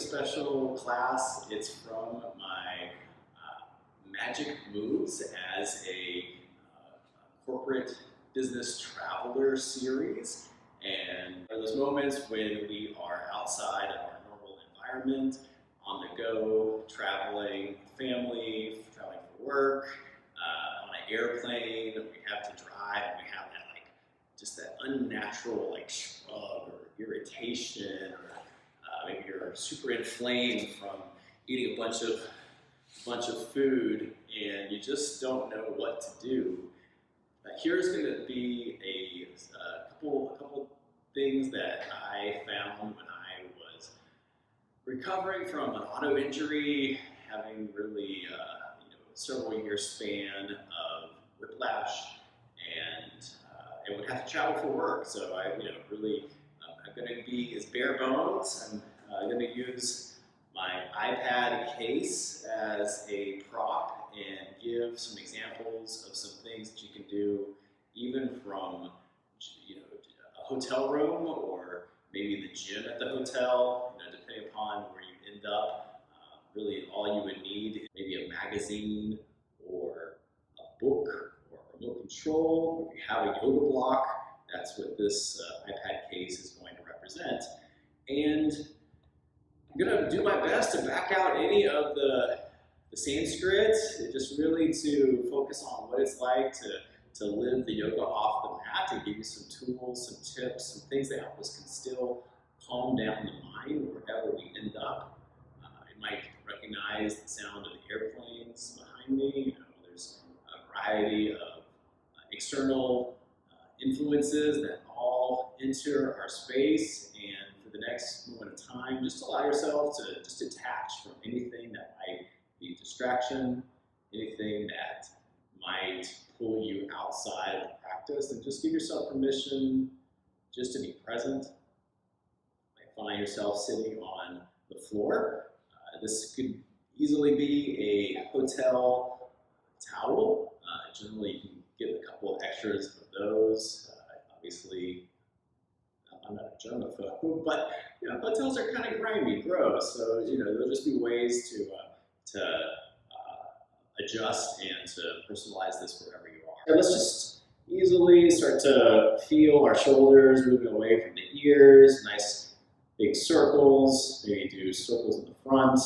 special class. It's from my Magic Moves as a corporate business traveler series. And are those moments when we are outside of our normal environment, on the go, traveling family, traveling for work, on an airplane, we have to drive, and we have that just that unnatural shrug or irritation, or maybe you're super inflamed from eating a bunch of food and you just don't know what to do. Here's going to be a couple things that I found when I was recovering from an auto injury, having really several year span of whiplash, and would have to travel for work. So I really I'm going to be as bare bones. I'm going to use my iPad case as a prop and give some examples of some things that you can do, even from a hotel room or maybe the gym at the hotel. Depending upon where you end up, really all you would need is maybe a magazine or a book or a remote control. If you have a yoga block, that's what this iPad case is going to represent. And I'm going to do my best to back out any of the Sanskrit, just really to focus on what it's like to live the yoga off the mat, and give you some tools, some tips, some things that help us can still calm down the mind wherever we end up. You might recognize the sound of the airplanes behind me. There's a variety of external influences that all enter our space, and for the next moment of time, just allow yourself to just detach from anything that might be distraction, anything that might pull you outside of the practice, and just give yourself permission just to be present. You might find yourself sitting on the floor. This could easily be a hotel towel. Generally, you can get a couple of extras of those. Obviously, I'm not a germaphobe, but hotels are kind of grimy, gross. So there'll just be ways to adjust and to personalize this wherever you are. So let's just easily start to feel our shoulders moving away from the ears. Nice big circles. Maybe do circles in the front.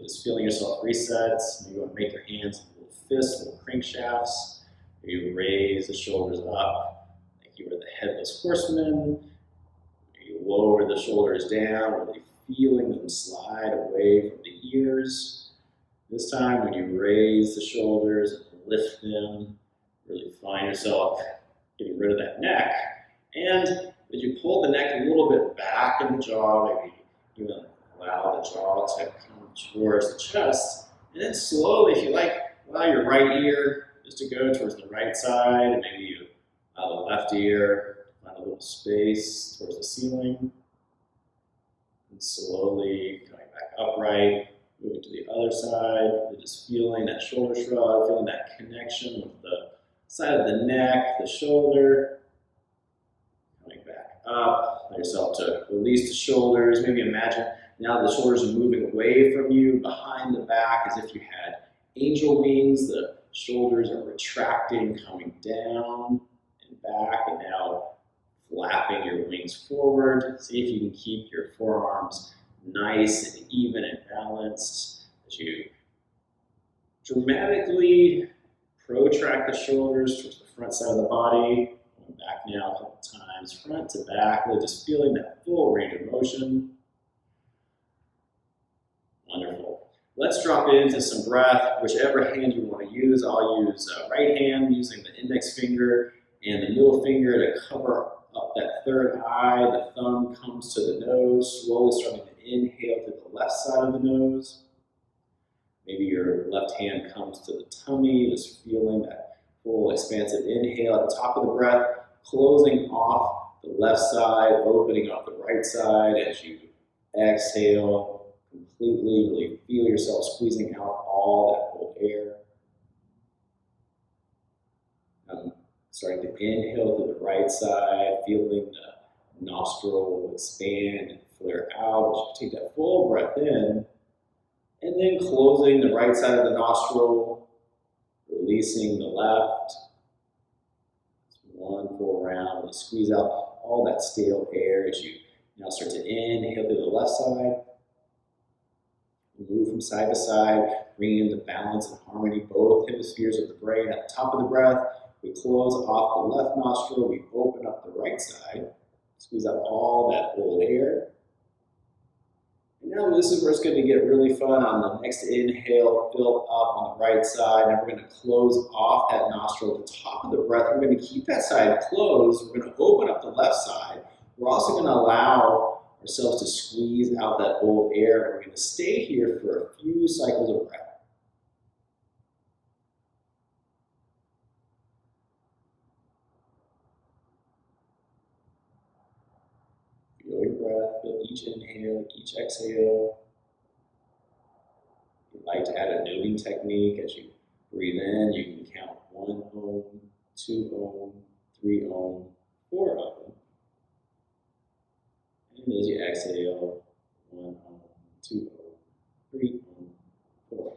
Just feeling yourself reset. Maybe you want to make your hands little fists, little crankshafts. Maybe you raise the shoulders up like you were the headless horseman. Maybe you lower the shoulders down, really feeling them slide away from the ears. This time, when you raise the shoulders and lift them, really find yourself getting rid of that neck. And as you pull the neck a little bit back in the jaw, maybe even allow the jaw to come towards the chest. And then slowly, if you like, allow your right ear just to go towards the right side, and maybe you allow the left ear to find a little space towards the ceiling. And slowly coming back upright. Moving to the other side, just feeling that shoulder shrug, feeling that connection with the side of the neck, the shoulder. Coming back up, allow yourself to release the shoulders. Maybe imagine now the shoulders are moving away from you, behind the back, as if you had angel wings. The shoulders are retracting, coming down and back, and now flapping your wings forward. See if you can keep your forearms nice and even and balanced as you dramatically protract the shoulders towards the front side of the body. Going back now a couple times, front to back, really just feeling that full range of motion. Wonderful. Let's drop into some breath, whichever hand you want to use. I'll use right hand using the index finger and the middle finger to cover up that third eye. The thumb comes to the nose, slowly starting to inhale through the left side of the nose. Maybe your left hand comes to the tummy, just feeling that full expansive inhale at the top of the breath, closing off the left side, opening up the right side as you exhale completely. Really feel yourself squeezing out all that cold air. Starting to inhale to the right side, feeling the nostril expand and flare out as you take that full breath in, and then closing the right side of the nostril, releasing the left. One full round, and squeeze out all that stale air as you now start to inhale through the left side. Move from side to side, bringing into balance and harmony both hemispheres of the brain. At the top of the breath, we close off the left nostril, we open up the right side, squeeze out all that old air. And now this is where it's going to get really fun. On the next inhale, fill up on the right side. Now we're going to close off that nostril at the top of the breath. We're going to keep that side closed. We're going to open up the left side. We're also going to allow ourselves to squeeze out that old air. We're going to stay here for a few cycles of breath. Feel your breath, feel each inhale, each exhale. If you'd like to add a noting technique, as you breathe in, you can count 1 Om, 2 Om, 3 Om, 4 Om. And as you exhale, 1 Om, 2 Om, 3 Om, 4 Om.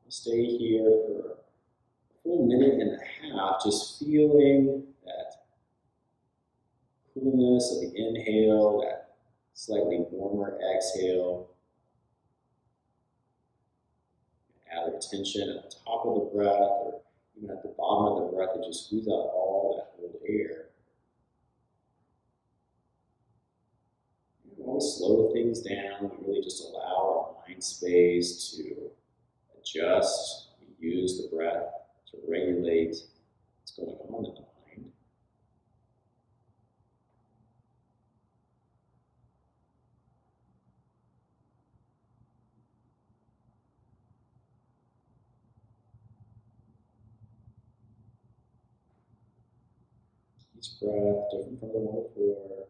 Stay here for a full minute and a half, just feeling that coolness of the inhale, that slightly warmer exhale. Add a tension at the top of the breath or even at the bottom of the breath and just squeeze out all that old air. You can always slow things down. We really just allow our mind space to adjust. We use the breath to regulate what's going on in the mind. Each breath different from the one before.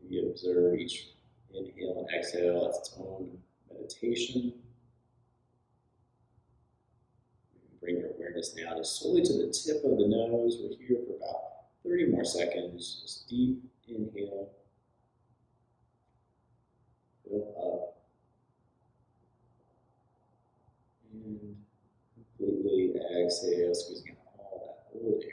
You observe each inhale and exhale as its own meditation. Bring your awareness now just solely to the tip of the nose. We're here for about 30 more seconds. Just deep inhale. Fill up. And completely exhale, squeezing out all that old air.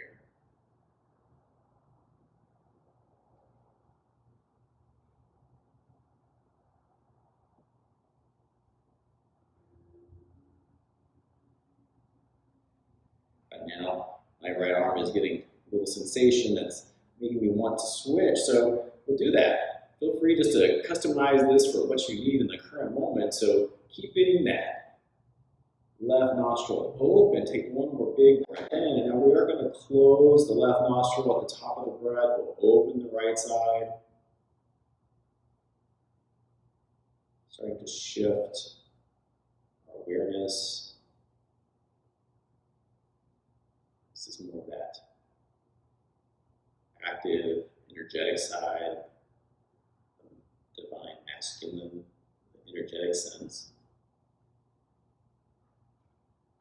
Now, my right arm is getting a little sensation that's making me want to switch, so we'll do that. Feel free just to customize this for what you need in the current moment, so keep getting that left nostril open. Take one more big breath in, and now we are going to close the left nostril at the top of the breath. We'll open the right side. Starting to shift our awareness. This is more of that active, energetic side, divine masculine, energetic sense.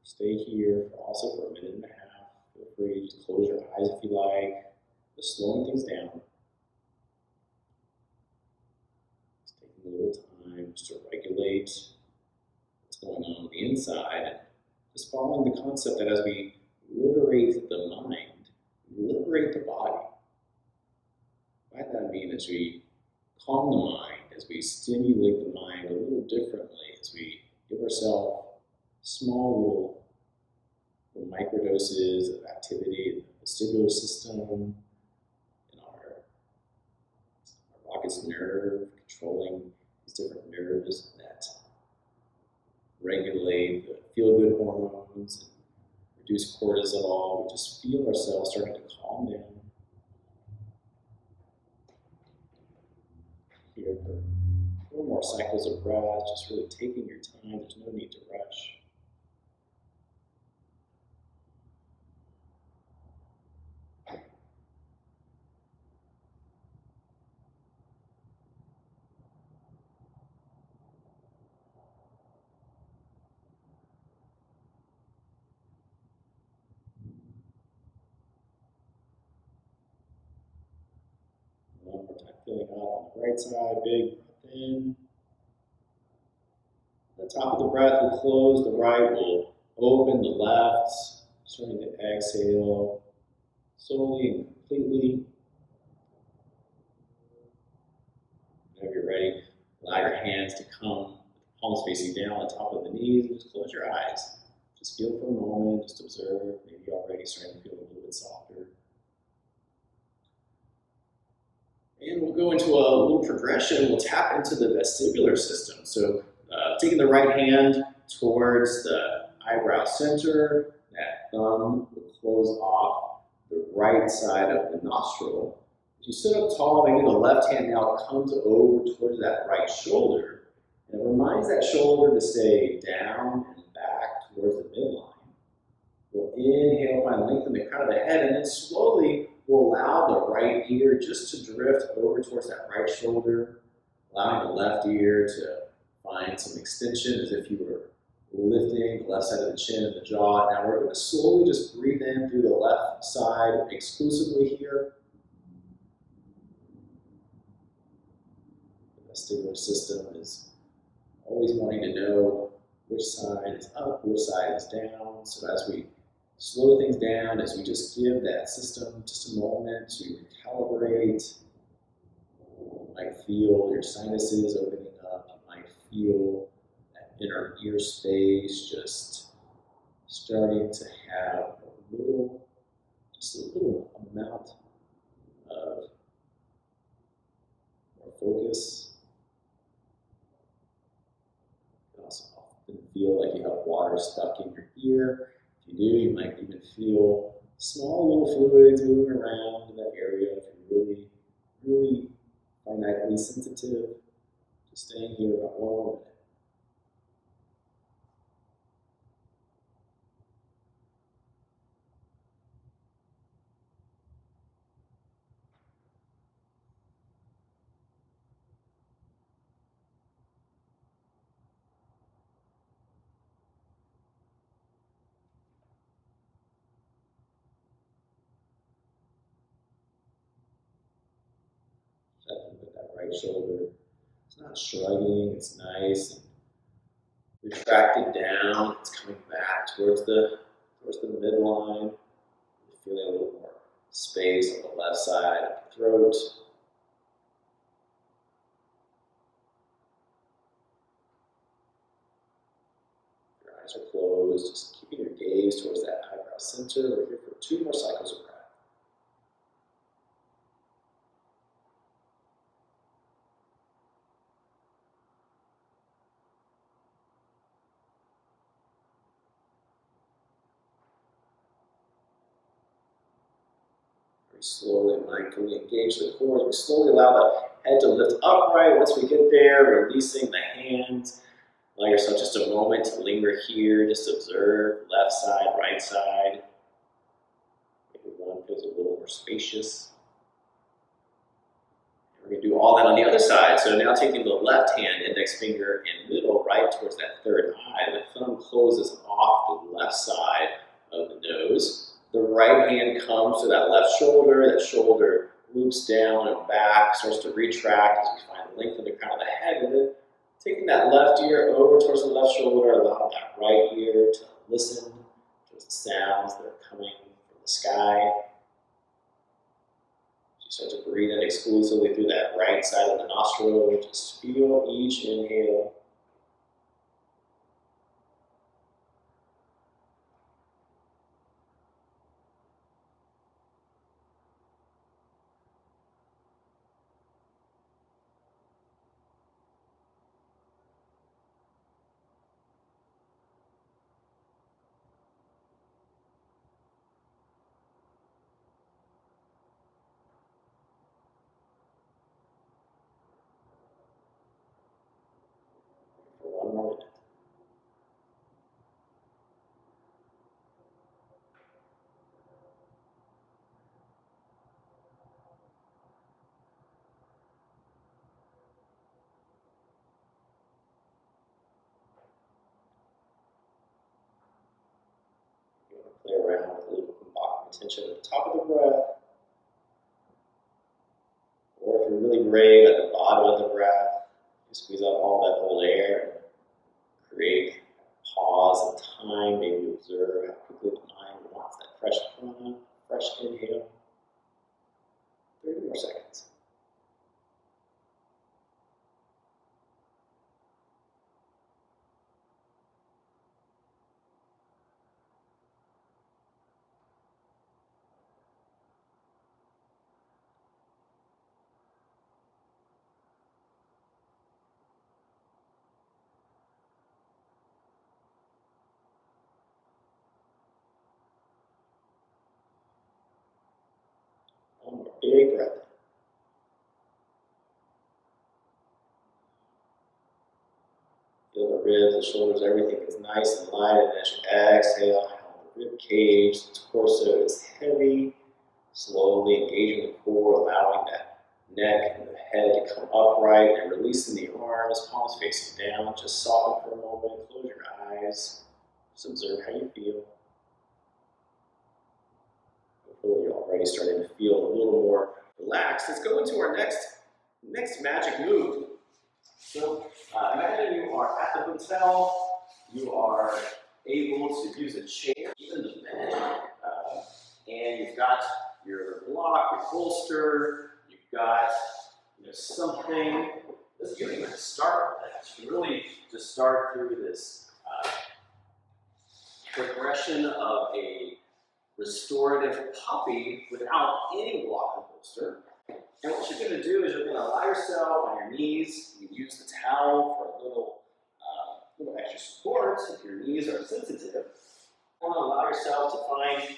Stay here also for a minute and a half. Feel free to close your eyes if you like. Just slowing things down. Just taking a little time just to regulate what's going on the inside. And just following the concept that as we liberate the mind, liberate the body. By that I mean as we calm the mind, as we stimulate the mind a little differently, as we give ourselves small little microdoses of activity in the vestibular system, in our vagus nerve, controlling these different nerves that regulate the feel-good hormones and reduce cortisol. We just feel ourselves starting to calm down. Here for 4 more cycles of breath, just really taking your time. There's no need to rush. right side, big breath in. At the top of the breath, we'll close the right, we'll open the left, starting to exhale slowly and completely. Whenever you're ready, allow your hands to come, palms facing down on top of the knees, and just close your eyes. Just feel for a moment, just observe, maybe already starting to feel a little bit softer. And we'll go into a little progression. We'll tap into the vestibular system. So taking the right hand towards the eyebrow center, that thumb will close off the right side of the nostril. As you sit up tall, maybe the left hand now comes over towards that right shoulder. And it reminds that shoulder to stay down and back towards the midline. We'll inhale, find length in the crown of the head, and then slowly we'll allow the right ear just to drift over towards that right shoulder, allowing the left ear to find some extension as if you were lifting the left side of the chin and the jaw. Now we're going to slowly just breathe in through the left side exclusively here. The vestibular system is always wanting to know which side is up, which side is down. So as we slow things down, as we just give that system just a moment to recalibrate, you might feel your sinuses opening up. You might feel that inner ear space just starting to have just a little amount of more focus. You can also often feel like you have water stuck in your ear. If you do, you might even feel small little fluids moving around in that area if you're really finitely sensitive. Just staying here about 1 more minute. Checking with that right shoulder. It's not shrugging, it's nice and retracted down. It's coming back towards the midline. You're feeling a little more space on the left side of the throat. Your eyes are closed, just keeping your gaze towards that eyebrow center. We're here for 2 more cycles of breath. Slowly and mindfully engage the core. We slowly allow the head to lift upright. Once we get there, releasing the hands. Allow yourself just a moment to linger here. Just observe left side, right side. Maybe one feels a little more spacious. And we're going to do all that on the other side. So now taking the left hand, index finger and middle right towards that third eye. The thumb closes off the left side of the nose. The right hand comes to that left shoulder. That shoulder loops down and back, starts to retract as we find length in the crown of the head. And then taking that left ear over towards the left shoulder, allow that right ear to listen to the sounds that are coming from the sky. As you start to breathe in exclusively through that right side of the nostril, just feel each inhale. For 1 more minute. Play around with a little combative tension at the top of the breath. Or if you're really brave at the bottom bottom of the breath. You squeeze out all that old air and create pause and time. Maybe observe how quickly the mind wants that fresh prana, fresh inhale. 30 more seconds. One more big breath. Feel the ribs, the shoulders, everything is nice and light. And as you exhale, the rib cage, the torso is heavy. Slowly engaging the core, allowing that neck and the head to come upright, and releasing the arms, palms facing down. Just soften for a moment, close your eyes. Just observe how you feel. Hopefully you're already starting to feel a little more relaxed. Let's go into our next magic move. So imagine you are at the hotel, you are able to use a chair, even the bed, and you've got your block, your bolster, you've got something. You don't even have to start with that. You can really just start through this progression of a restorative puppy without any block or bolster. And what you're going to do is you're going to allow yourself on your knees. You can use the towel for a little extra support if your knees are sensitive. You want to allow yourself to find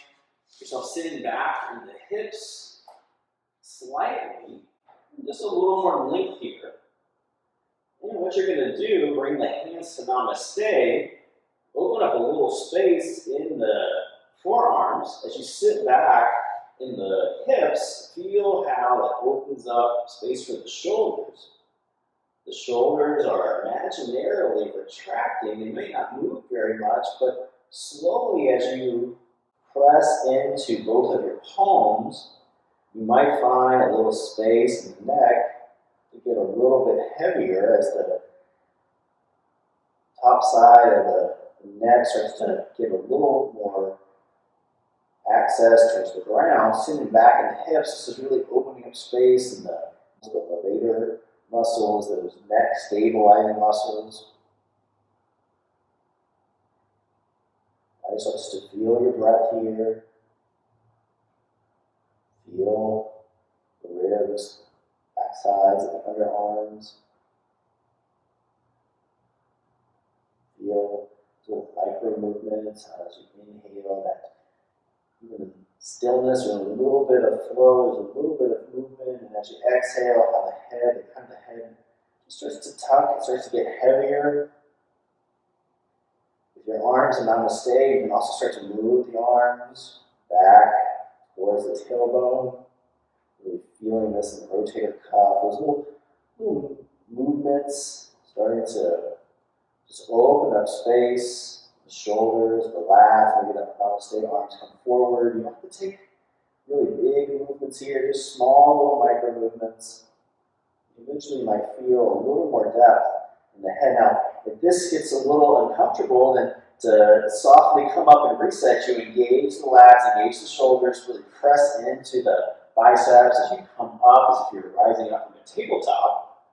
yourself sitting back in the hips slightly, just a little more length here. And what you're going to do, bring the hands to namaste, open up a little space in the forearms as you sit back in the hips. Feel how it opens up space for the shoulders. The shoulders are imaginarily retracting. They may not move very much, but slowly as you press into both of your palms, you might find a little space in the neck to get a little bit heavier as the top side of the neck starts to get a little more access towards the ground. Sitting back in the hips, this is really opening up space in the levator muscles, those neck stabilizing muscles. Allow yourself just to feel your breath here. Feel the ribs, back sides of the underarms. Feel little micro movements as you inhale, that even stillness or a little bit of flow, there's a little bit of movement, and as you exhale, how the head starts to tuck, it starts to get heavier. With your arms in namaste, you can also start to move the arms back towards the tailbone, really feeling this in the rotator cuff, those little movements starting to just open up space, the shoulders, the lats, maybe the namaste arms come forward. You don't have to take really big movements here, just small little micro movements. Eventually you might feel a little more depth in the head. Now, if this gets a little uncomfortable, then to softly come up and reset, you engage the lats, engage the shoulders, really press into the biceps as you come up, as if you're rising up from a tabletop.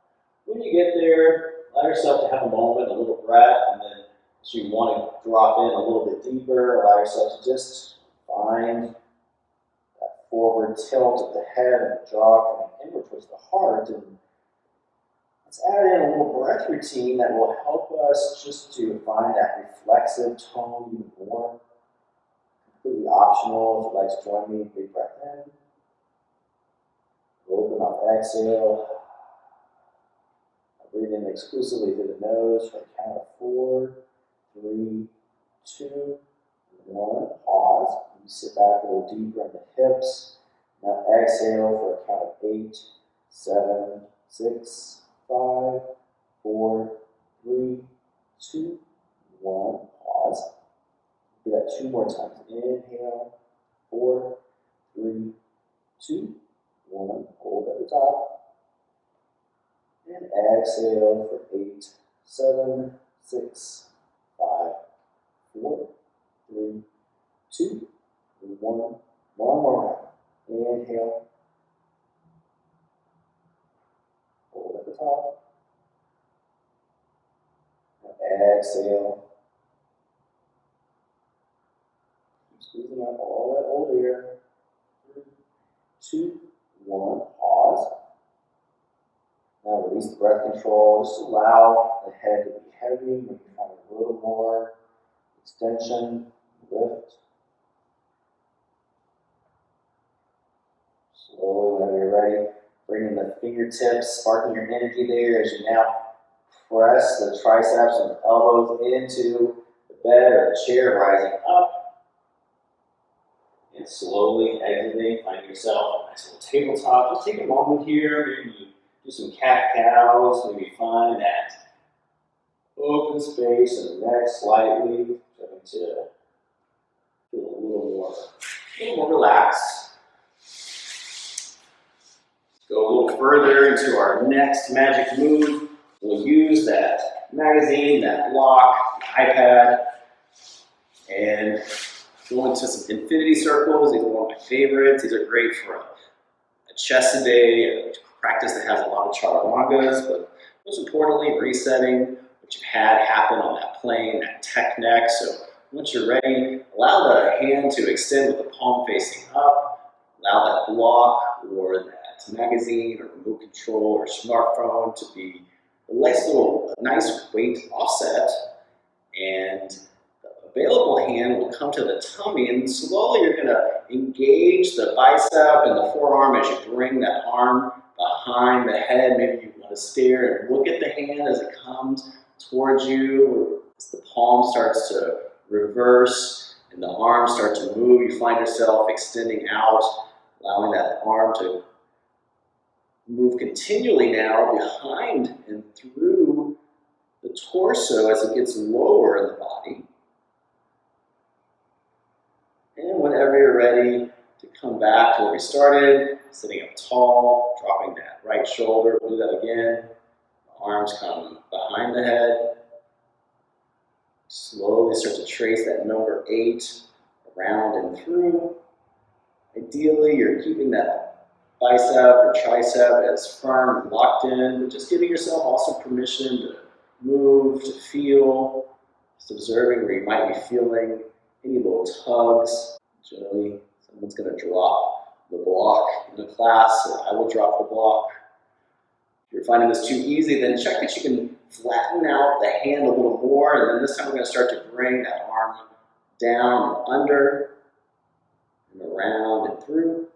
When you get there, allow yourself to have a moment, a little breath, and then as you want to drop in a little bit deeper, allow yourself to just find that forward tilt of the head and the jaw coming inward towards the heart. And let's add in a little breath routine that will help us just to find that reflexive tone even more. Completely optional. If you'd like to join me, big breath in. Open up, exhale. Breathe in exclusively through the nose for a count of 4, 3, 2, 1. Pause. You sit back a little deeper in the hips. Now exhale for a count of 8, 7, 6, 5, 4, 3, 2, 1. Pause. Do that 2 more times. Inhale. 4, 3, 2, 1. Hold at the top. exhale for 8, 7, 6, 5, 4, 3, 2, 1. One more round. Inhale. Hold at the top. Now exhale. Keep squeezing out all that old air. 3, 2, 1. Pause. Now release the breath control. Just allow the head to be heavy. Maybe find a little more extension. Lift. Slowly, whenever you're ready, bring in the fingertips, sparking your energy there as you now press the triceps and elbows into the bed or the chair, rising up. And slowly exiting, find yourself a nice little tabletop. Just take a moment here, maybe do some cat-cows, maybe find that open space in the neck slightly, starting to feel a little more relaxed. Go a little further into our next magic move. We'll use that magazine, that block, iPad, and go into some infinity circles. These are one of my favorites. These are great for a chest a day, a practice that has a lot of chaturangas, but most importantly, resetting what you've had happen on that plane, that tech neck. So once you're ready, allow the hand to extend with the palm facing up. Allow that block or that magazine or remote control or smartphone to be a nice weight offset, and the available hand will come to the tummy, and slowly you're going to engage the bicep and the forearm as you bring that arm behind the head. Maybe you want to stare and look at the hand as it comes towards you, as the palm starts to reverse and the arm starts to move. You find yourself extending out, allowing that arm to move continually now behind and through the torso as it gets lower in the body. And whenever you're ready to come back to where we started, sitting up tall, dropping that right shoulder, we'll do that again. The arms come behind the head. Slowly start to trace that number 8 around and through. Ideally, you're keeping that bicep or tricep as firm and locked in, but just giving yourself also permission to move, to feel, just observing where you might be feeling any little tugs. Generally, someone's going to drop the block in the class, or I will drop the block. If you're finding this too easy, then check that you can flatten out the hand a little more, and then this time we're going to start to bring that arm down and under, and around and through.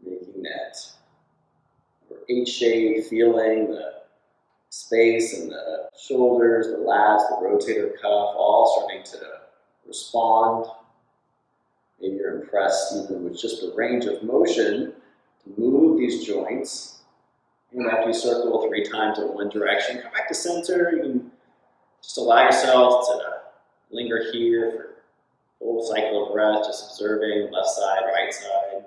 Making that H-shape, feeling the space and the shoulders, the lats, the rotator cuff, all starting to respond. Maybe you're impressed even with just the range of motion to move these joints. And after you circle 3 times in one direction, come back to center. You can just allow yourself to linger here for a full cycle of breath, just observing left side, right side.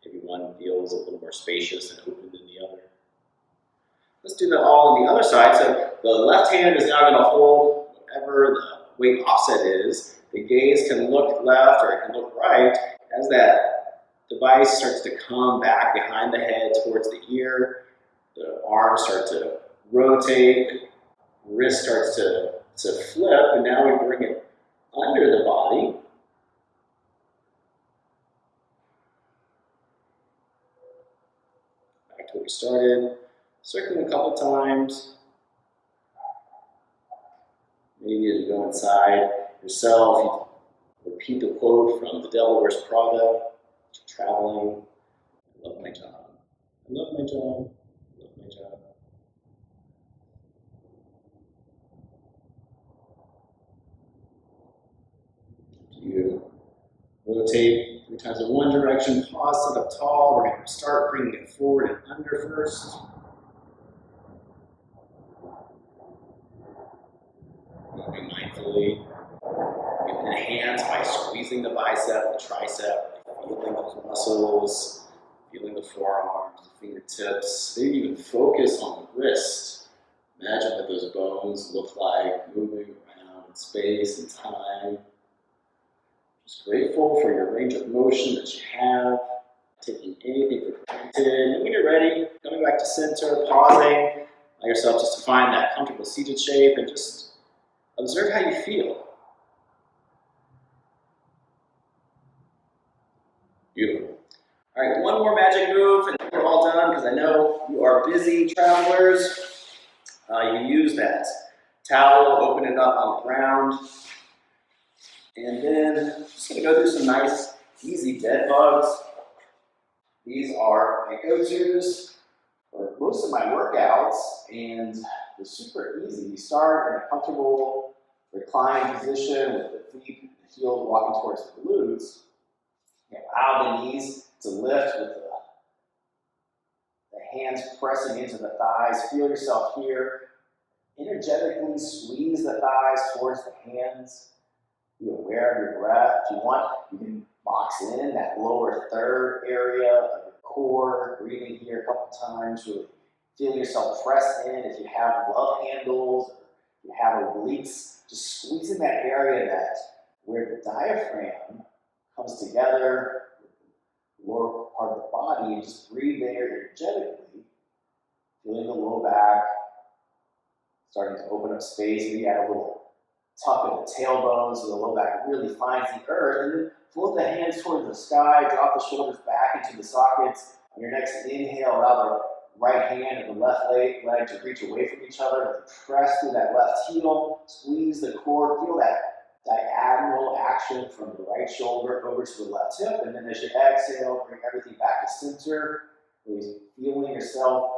Maybe one feels a little more spacious and open than the other. Let's do that all on the other side. So the left hand is now going to hold whatever the weight offset is. The gaze can look left or it can look right as that device starts to come back behind the head towards the ear. The arms start to rotate, the wrist starts to flip, and now we bring it under the body. Back to where we started. Circling a couple times. Maybe as you go inside yourself, you repeat the quote from The Devil Wears Prada, traveling. I love my job. I love my job. I love my job. You rotate 3 times in one direction, pause, sit up tall. We're going to start bringing it forward and under first. Moving mindfully. You can enhance by squeezing the bicep, the tricep, feeling those muscles, feeling the forearms, fingertips, maybe even focus on the wrist. Imagine what those bones look like moving around in space and time. Just grateful for your range of motion that you have, taking anything for granted. And when you're ready, coming back to center, pausing, allow yourself just to find that comfortable seated shape and just observe how you feel. Beautiful. All right, one more magic move and we're all done because I know you are busy travelers. You use that towel, open it up on the ground, and then I'm just going to go through some nice, easy dead bugs. These are my go-tos for most of my workouts, and they're super easy. You start in a comfortable reclined position with the feet and the heels walking towards the glutes. You allow the knees to lift with the hands pressing into the thighs. Feel yourself here. Energetically squeeze the thighs towards the hands. Be aware of your breath. If you want, you can box in that lower third area of your core, breathing here a couple times, really feel yourself press in. If you have love handles, or you have obliques, just squeeze in that area where the diaphragm comes together with the lower part of the body, and just breathe there energetically, feeling the low back, starting to open up space. Maybe add a little tuck of the tailbone so the low back really finds the earth, and then float the hands towards the sky, drop the shoulders back into the sockets. On your next inhale, allow the right hand and the left leg to reach away from each other. Press through that left heel, squeeze the core, feel that diagonal action from the right shoulder over to the left hip, and then as you exhale, bring everything back to center, really feeling yourself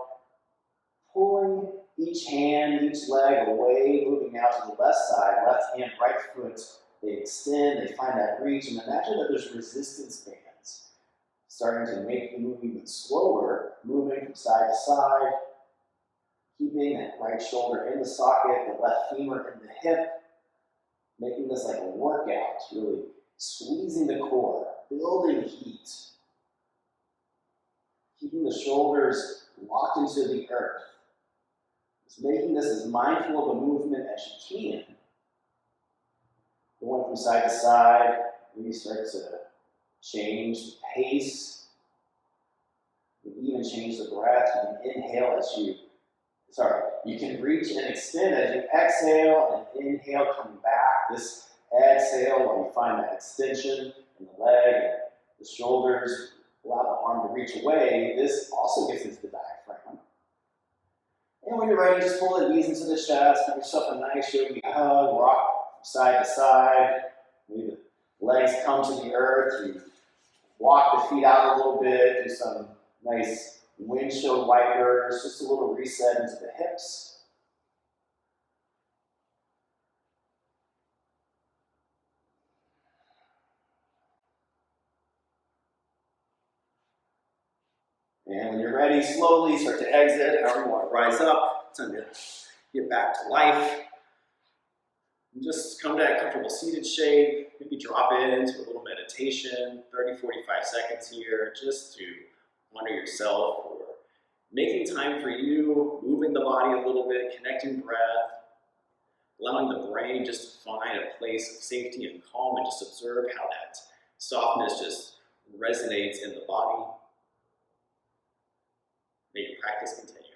pulling each hand, each leg away, moving now to the left side, left hand, right foot. They extend, they find that reach, and imagine that there's resistance bands starting to make you move even slower, moving from side to side, keeping that right shoulder in the socket, the left femur in the hip, making this like a workout, really squeezing the core, building heat, keeping the shoulders locked into the earth. Just making this as mindful of a movement as you can. Going from side to side, maybe start to change the pace. You can even change the breath. You can inhale as you can reach and extend as you exhale and inhale, coming back. This exhale, while you find that extension in the leg and the shoulders, allow the arm to reach away. This also gets into the diaphragm. And when you're ready, just pull the knees into the chest, give yourself a nice yogi hug, rock from side to side. Maybe the legs come to the earth. You walk the feet out a little bit, do some nice windshield wipers, just a little reset into the hips. And when you're ready, slowly start to exit, however you want to rise up. Time to get back to life. And just come to that comfortable seated shape. Maybe drop into a little meditation, 30, 45 seconds here, just to honor yourself for making time for you, moving the body a little bit, connecting breath, allowing the brain just to find a place of safety and calm, and just observe how that softness just resonates in the body. May your practice continue.